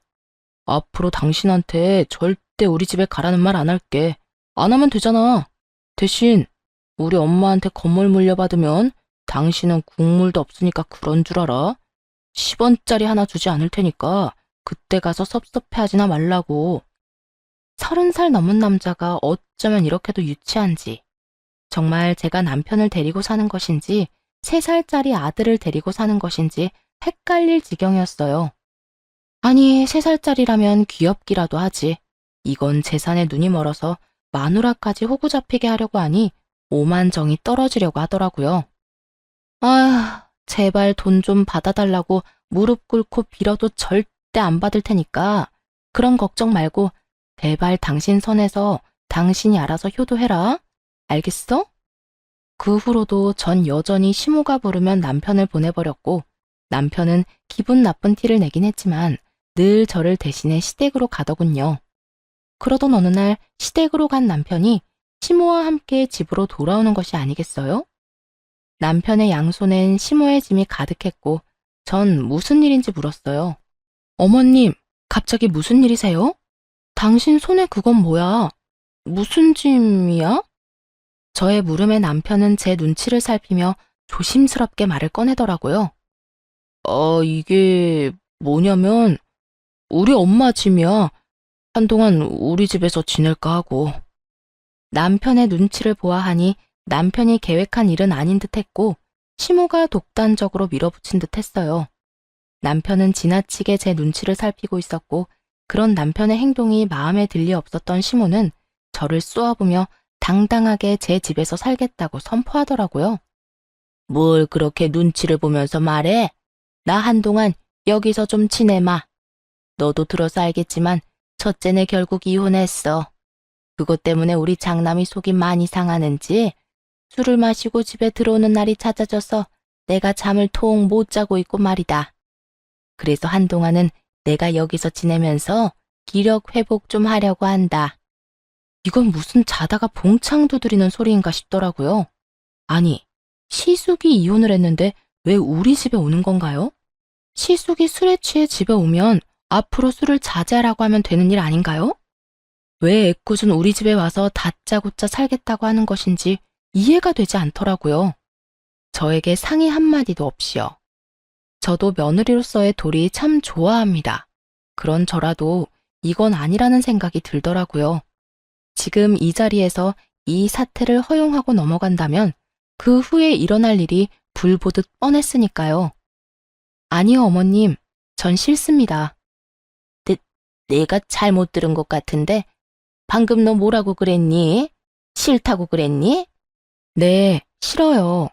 앞으로 당신한테 절대 우리 집에 가라는 말 안 할게. 안 하면 되잖아. 대신 우리 엄마한테 건물 물려받으면 당신은 국물도 없으니까 그런 줄 알아. 10원짜리 하나 주지 않을 테니까 그때 가서 섭섭해하지나 말라고. 30살 넘은 남자가 어쩌면 이렇게도 유치한지. 정말 제가 남편을 데리고 사는 것인지 3살짜리 아들을 데리고 사는 것인지 헷갈릴 지경이었어요. 아니, 3살짜리라면 귀엽기라도 하지. 이건 재산에 눈이 멀어서 마누라까지 호구 잡히게 하려고 하니 오만정이 떨어지려고 하더라고요. 아휴, 제발 돈 좀 받아달라고 무릎 꿇고 빌어도 절대 안 받을 테니까 그런 걱정 말고 제발 당신 선에서 당신이 알아서 효도해라. 알겠어? 그 후로도 전 여전히 시모가 부르면 남편을 보내버렸고 남편은 기분 나쁜 티를 내긴 했지만 늘 저를 대신해 시댁으로 가더군요. 그러던 어느 날 시댁으로 간 남편이 시모와 함께 집으로 돌아오는 것이 아니겠어요? 남편의 양손엔 시모의 짐이 가득했고 전 무슨 일인지 물었어요. 어머님, 갑자기 무슨 일이세요? 당신 손에 그건 뭐야? 무슨 짐이야? 저의 물음에 남편은 제 눈치를 살피며 조심스럽게 말을 꺼내더라고요. 이게 뭐냐면 우리 엄마 짐이야. 한동안 우리 집에서 지낼까 하고. 남편의 눈치를 보아하니 남편이 계획한 일은 아닌 듯했고 시모가 독단적으로 밀어붙인 듯했어요. 남편은 지나치게 제 눈치를 살피고 있었고 그런 남편의 행동이 마음에 들 리 없었던 시모는 저를 쏘아보며 당당하게 제 집에서 살겠다고 선포하더라고요. 뭘 그렇게 눈치를 보면서 말해? 나 한동안 여기서 좀 지내마. 너도 들어서 알겠지만 첫째네 결국 이혼했어. 그것 때문에 우리 장남이 속이 많이 상하는지 술을 마시고 집에 들어오는 날이 잦아져서 내가 잠을 통 못 자고 있고 말이다. 그래서 한동안은 내가 여기서 지내면서 기력 회복 좀 하려고 한다. 이건 무슨 자다가 봉창 두드리는 소리인가 싶더라고요. 아니, 시숙이 이혼을 했는데 왜 우리 집에 오는 건가요? 시숙이 술에 취해 집에 오면 앞으로 술을 자제하라고 하면 되는 일 아닌가요? 왜 애꿎은 우리 집에 와서 다짜고짜 살겠다고 하는 것인지 이해가 되지 않더라고요. 저에게 상의 한마디도 없이요. 저도 며느리로서의 도리 참 좋아합니다. 그런 저라도 이건 아니라는 생각이 들더라고요. 지금 이 자리에서 이 사태를 허용하고 넘어간다면 그 후에 일어날 일이 불보듯 뻔했으니까요. 아니요, 어머님. 전 싫습니다. 내가 잘못 들은 것 같은데 방금 너 뭐라고 그랬니? 싫다고 그랬니? 네, 싫어요.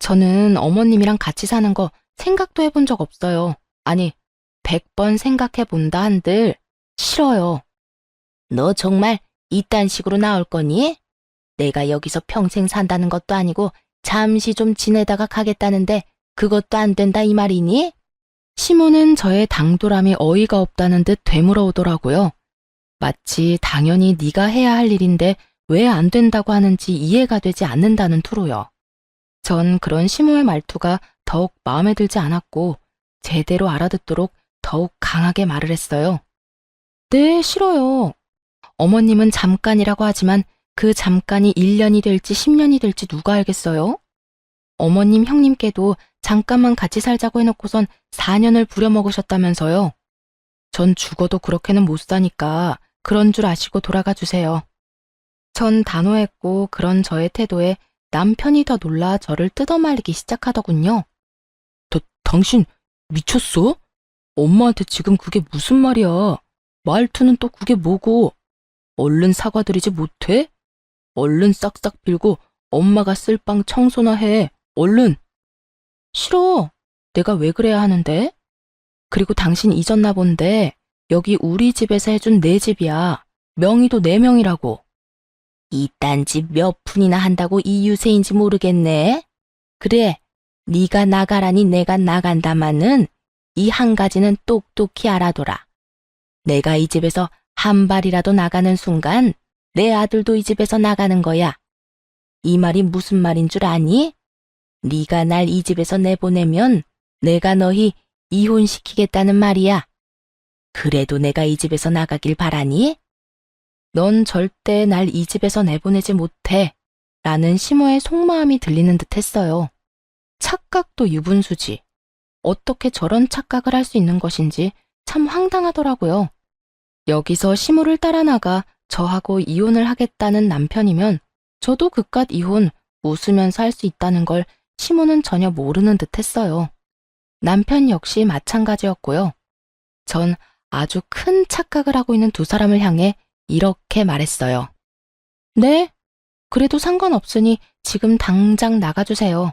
저는 어머님이랑 같이 사는 거 생각도 해본 적 없어요. 아니, 100번 생각해 본다 한들 싫어요. 너 정말 이딴 식으로 나올 거니? 내가 여기서 평생 산다는 것도 아니고 잠시 좀 지내다가 가겠다는데 그것도 안 된다 이 말이니? 시모는 저의 당돌함이 어이가 없다는 듯 되물어오더라고요. 마치 당연히 네가 해야 할 일인데 왜 안 된다고 하는지 이해가 되지 않는다는 투로요. 전 그런 시모의 말투가 더욱 마음에 들지 않았고 제대로 알아듣도록 더욱 강하게 말을 했어요. 네, 싫어요. 어머님은 잠깐이라고 하지만 그 잠깐이 1년이 될지 10년이 될지 누가 알겠어요? 어머님 형님께도 잠깐만 같이 살자고 해놓고선 4년을 부려먹으셨다면서요. 전 죽어도 그렇게는 못 사니까 그런 줄 아시고 돌아가 주세요. 전 단호했고 그런 저의 태도에 남편이 더 놀라 저를 뜯어말리기 시작하더군요. 당신 미쳤어? 엄마한테 지금 그게 무슨 말이야? 말투는 또 그게 뭐고? 얼른 사과드리지 못해? 얼른 싹싹 빌고 엄마가 쓸 빵 청소나 해. 얼른. 싫어. 내가 왜 그래야 하는데? 그리고 당신 잊었나 본데 여기 우리 집에서 해준 내 집이야. 명의도 내 명이라고. 이딴 집 몇 푼이나 한다고 이 유세인지 모르겠네. 그래, 네가 나가라니 내가 나간다마는 이 한 가지는 똑똑히 알아둬라. 내가 이 집에서 한 발이라도 나가는 순간 내 아들도 이 집에서 나가는 거야. 이 말이 무슨 말인 줄 아니? 네가 날 이 집에서 내보내면 내가 너희 이혼시키겠다는 말이야. 그래도 내가 이 집에서 나가길 바라니? 넌 절대 날 이 집에서 내보내지 못해. 라는 시모의 속마음이 들리는 듯 했어요. 착각도 유분수지. 어떻게 저런 착각을 할 수 있는 것인지 참 황당하더라고요. 여기서 시모를 따라 나가 저하고 이혼을 하겠다는 남편이면 저도 그깟 이혼 웃으면서 할 수 있다는 걸 시모는 전혀 모르는 듯 했어요. 남편 역시 마찬가지였고요. 전 아주 큰 착각을 하고 있는 두 사람을 향해 이렇게 말했어요. 네? 그래도 상관없으니 지금 당장 나가주세요.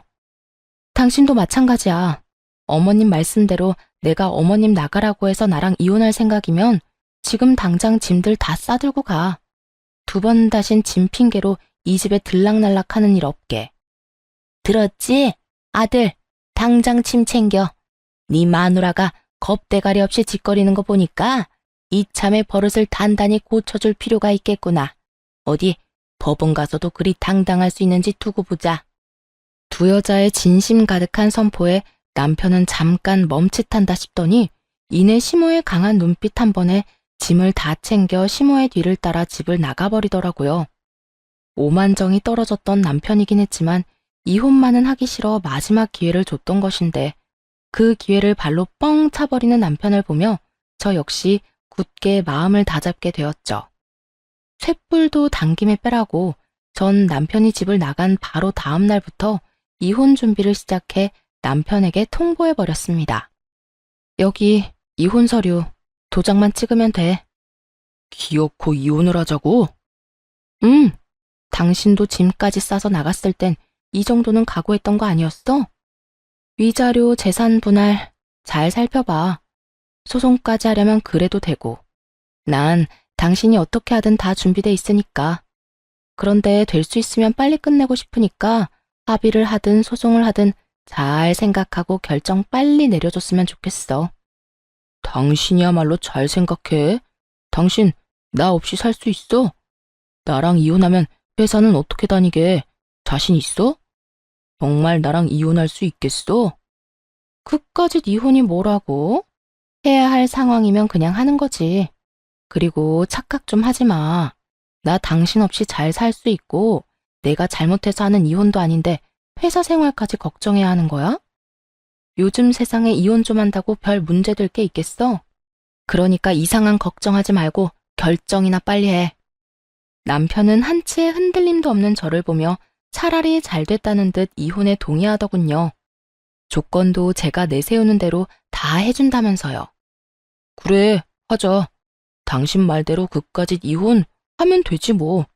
당신도 마찬가지야. 어머님 말씀대로 내가 어머님 나가라고 해서 나랑 이혼할 생각이면 지금 당장 짐들 다 싸들고 가. 2번 다신 짐 핑계로 이 집에 들락날락하는 일 없게. 들었지? 아들, 당장 짐 챙겨. 네 마누라가 겁대가리 없이 짓거리는 거 보니까 이참에 버릇을 단단히 고쳐줄 필요가 있겠구나. 어디 법원 가서도 그리 당당할 수 있는지 두고 보자. 두 여자의 진심 가득한 선포에 남편은 잠깐 멈칫한다 싶더니 이내 시모의 강한 눈빛 한 번에 짐을 다 챙겨 시모의 뒤를 따라 집을 나가버리더라고요. 오만정이 떨어졌던 남편이긴 했지만 이혼만은 하기 싫어 마지막 기회를 줬던 것인데 그 기회를 발로 뻥 차버리는 남편을 보며 저 역시 굳게 마음을 다잡게 되었죠. 쇳불도 당김에 빼라고 전 남편이 집을 나간 바로 다음 날부터 이혼 준비를 시작해 남편에게 통보해버렸습니다. 여기 이혼 서류 도장만 찍으면 돼. 기어코 이혼을 하자고? 당신도 짐까지 싸서 나갔을 땐 이 정도는 각오했던 거 아니었어? 위자료, 재산 분할 잘 살펴봐. 소송까지 하려면 그래도 되고. 난 당신이 어떻게 하든 다 준비돼 있으니까. 그런데 될 수 있으면 빨리 끝내고 싶으니까 합의를 하든 소송을 하든 잘 생각하고 결정 빨리 내려줬으면 좋겠어. 당신이야말로 잘 생각해. 당신 나 없이 살 수 있어? 나랑 이혼하면 회사는 어떻게 다니게? 자신 있어? 정말 나랑 이혼할 수 있겠어? 그까짓 이혼이 뭐라고? 해야 할 상황이면 그냥 하는 거지. 그리고 착각 좀 하지 마. 나 당신 없이 잘 살 수 있고 내가 잘못해서 하는 이혼도 아닌데 회사 생활까지 걱정해야 하는 거야? 요즘 세상에 이혼 좀 한다고 별 문제될 게 있겠어? 그러니까 이상한 걱정하지 말고 결정이나 빨리 해. 남편은 한치의 흔들림도 없는 저를 보며 차라리 잘 됐다는 듯 이혼에 동의하더군요. 조건도 제가 내세우는 대로 다 해준다면서요. 그래, 하자. 당신 말대로 그까짓 이혼 하면 되지 뭐.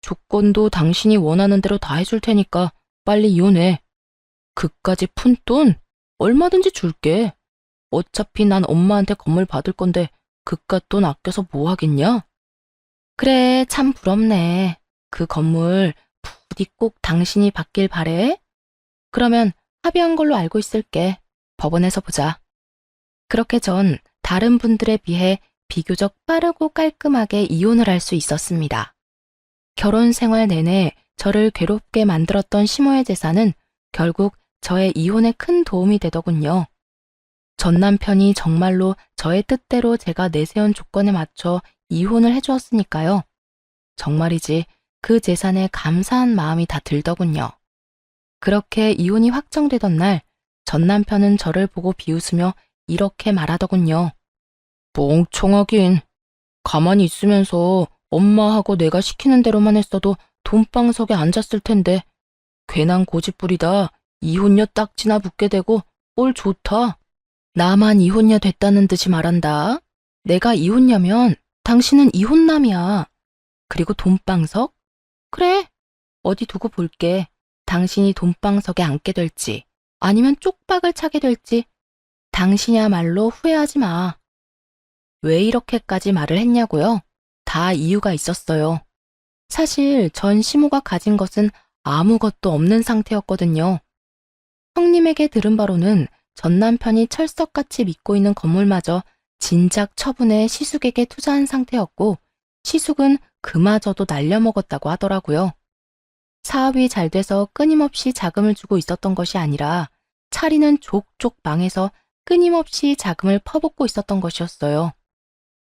조건도 당신이 원하는 대로 다 해줄 테니까 빨리 이혼해. 그까지 푼 돈 얼마든지 줄게. 어차피 난 엄마한테 건물 받을 건데 그깟 돈 아껴서 뭐 하겠냐? 그래, 참 부럽네. 그 건물 부디 꼭 당신이 받길 바래. 그러면 합의한 걸로 알고 있을게. 법원에서 보자. 그렇게 전 다른 분들에 비해 비교적 빠르고 깔끔하게 이혼을 할 수 있었습니다. 결혼 생활 내내 저를 괴롭게 만들었던 시모의 재산은 결국 저의 이혼에 큰 도움이 되더군요. 전 남편이 정말로 저의 뜻대로 제가 내세운 조건에 맞춰 이혼을 해주었으니까요. 정말이지 그 재산에 감사한 마음이 다 들더군요. 그렇게 이혼이 확정되던 날, 전 남편은 저를 보고 비웃으며 이렇게 말하더군요. 멍청하긴. 가만히 있으면서 엄마하고 내가 시키는 대로만 했어도 돈방석에 앉았을 텐데 괜한 고집부리다 이혼녀 딱지나 붙게 되고 꼴 좋다. 나만 이혼녀 됐다는 듯이 말한다. 내가 이혼녀면 당신은 이혼남이야. 그리고 돈방석? 그래, 어디 두고 볼게. 당신이 돈방석에 앉게 될지 아니면 쪽박을 차게 될지 당신이야말로 후회하지 마. 왜 이렇게까지 말을 했냐고요? 다 이유가 있었어요. 사실 전 시모가 가진 것은 아무것도 없는 상태였거든요. 형님에게 들은 바로는 전 남편이 철석같이 믿고 있는 건물마저 진작 처분해 시숙에게 투자한 상태였고 시숙은 그마저도 날려먹었다고 하더라고요. 사업이 잘 돼서 끊임없이 자금을 주고 있었던 것이 아니라 차리는 족족 망해서 끊임없이 자금을 퍼붓고 있었던 것이었어요.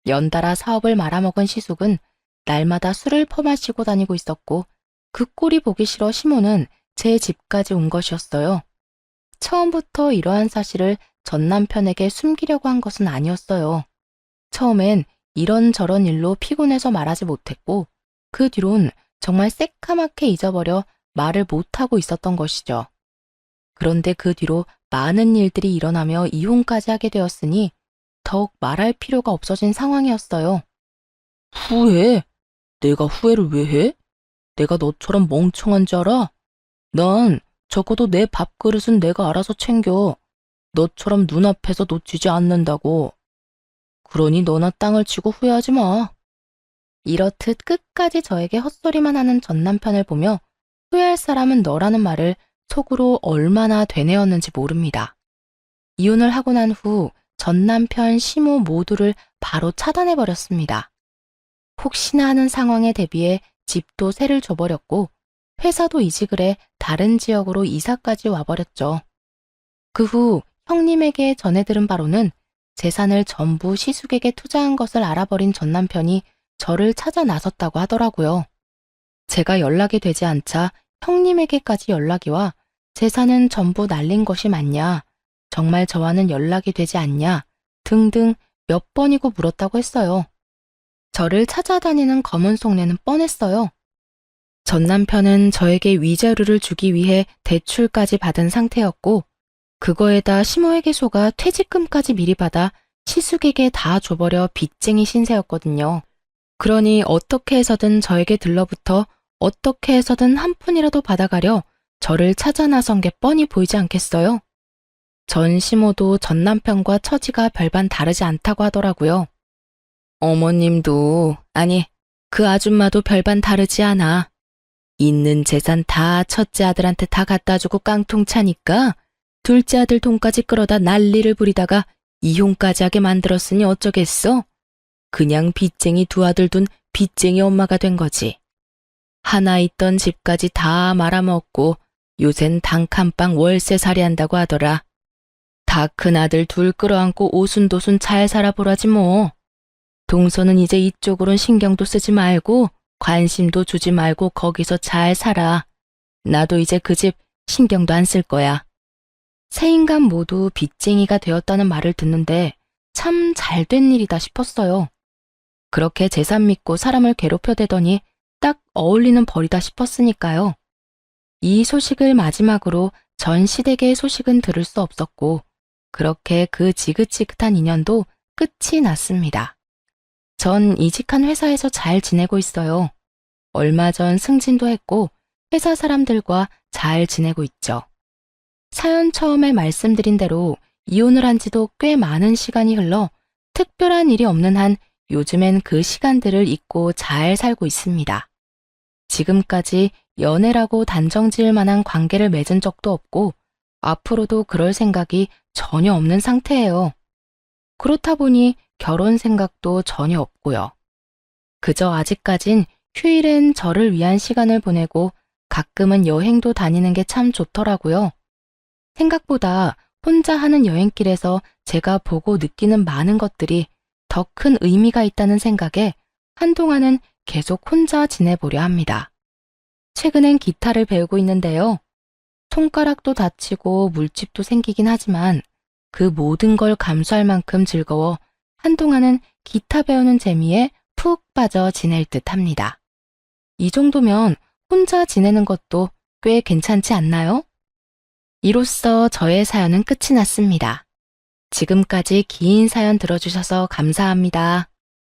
연달아 사업을 말아먹은 시숙은 날마다 술을 퍼마시고 다니고 있었고 그 꼴이 보기 싫어 시모는 제 집까지 온 것이었어요. 처음부터 이러한 사실을 전 남편에게 숨기려고 한 것은 아니었어요. 처음엔 이런저런 일로 피곤해서 말하지 못했고 그 뒤론 정말 새까맣게 잊어버려 말을 못하고 있었던 것이죠. 그런데 그 뒤로 많은 일들이 일어나며 이혼까지 하게 되었으니 더욱 말할 필요가 없어진 상황이었어요. 후회? 내가 후회를 왜 해? 내가 너처럼 멍청한 줄 알아? 난 적어도 내 밥그릇은 내가 알아서 챙겨. 너처럼 눈앞에서 놓치지 않는다고. 그러니 너나 땅을 치고 후회하지 마. 이렇듯 끝까지 저에게 헛소리만 하는 전 남편을 보며 후회할 사람은 너라는 말을 속으로 얼마나 되뇌었는지 모릅니다. 이혼을 하고 난 후 전 남편, 시모 모두를 바로 차단해버렸습니다. 혹시나 하는 상황에 대비해 집도 세를 줘버렸고 회사도 이직을 해 다른 지역으로 이사까지 와버렸죠. 그 후 형님에게 전해 들은 바로는 재산을 전부 시숙에게 투자한 것을 알아버린 전 남편이 저를 찾아 나섰다고 하더라고요. 제가 연락이 되지 않자 형님에게까지 연락이 와 재산은 전부 날린 것이 맞냐, 정말 저와는 연락이 되지 않냐 등등 몇 번이고 물었다고 했어요. 저를 찾아다니는 검은 속내는 뻔했어요. 전 남편은 저에게 위자료를 주기 위해 대출까지 받은 상태였고 그거에다 시모에게 속아 퇴직금까지 미리 받아 시숙에게 다 줘버려 빚쟁이 신세였거든요. 그러니 어떻게 해서든 저에게 들러붙어 어떻게 해서든 한 푼이라도 받아가려 저를 찾아 나선 게 뻔히 보이지 않겠어요? 전 시모도 전 남편과 처지가 별반 다르지 않다고 하더라고요. 어머님도, 아니, 그 아줌마도 별반 다르지 않아. 있는 재산 다 첫째 아들한테 다 갖다 주고 깡통 차니까 둘째 아들 돈까지 끌어다 난리를 부리다가 이혼까지 하게 만들었으니 어쩌겠어? 그냥 빚쟁이 두 아들 둔 빚쟁이 엄마가 된 거지. 하나 있던 집까지 다 말아먹고 요샌 단칸방 월세살이 한다고 하더라. 다 큰 아들 둘 끌어안고 오순도순 잘 살아보라지 뭐. 동서는 이제 이쪽으론 신경도 쓰지 말고 관심도 주지 말고 거기서 잘 살아. 나도 이제 그 집 신경도 안 쓸 거야. 세 인간 모두 빚쟁이가 되었다는 말을 듣는데 참 잘된 일이다 싶었어요. 그렇게 재산 믿고 사람을 괴롭혀대더니 딱 어울리는 벌이다 싶었으니까요. 이 소식을 마지막으로 전 시댁의 소식은 들을 수 없었고 그렇게 그 지긋지긋한 인연도 끝이 났습니다. 전 이직한 회사에서 잘 지내고 있어요. 얼마 전 승진도 했고 회사 사람들과 잘 지내고 있죠. 사연 처음에 말씀드린 대로 이혼을 한 지도 꽤 많은 시간이 흘러 특별한 일이 없는 한 요즘엔 그 시간들을 잊고 잘 살고 있습니다. 지금까지 연애라고 단정 지을 만한 관계를 맺은 적도 없고 앞으로도 그럴 생각이 전혀 없는 상태예요. 그렇다 보니 결혼 생각도 전혀 없고요. 그저 아직까진 휴일엔 저를 위한 시간을 보내고 가끔은 여행도 다니는 게 참 좋더라고요. 생각보다 혼자 하는 여행길에서 제가 보고 느끼는 많은 것들이 더 큰 의미가 있다는 생각에 한동안은 계속 혼자 지내보려 합니다. 최근엔 기타를 배우고 있는데요. 손가락도 다치고 물집도 생기긴 하지만 그 모든 걸 감수할 만큼 즐거워 한동안은 기타 배우는 재미에 푹 빠져 지낼 듯 합니다. 이 정도면 혼자 지내는 것도 꽤 괜찮지 않나요? 이로써 저의 사연은 끝이 났습니다. 지금까지 긴 사연 들어주셔서 감사합니다.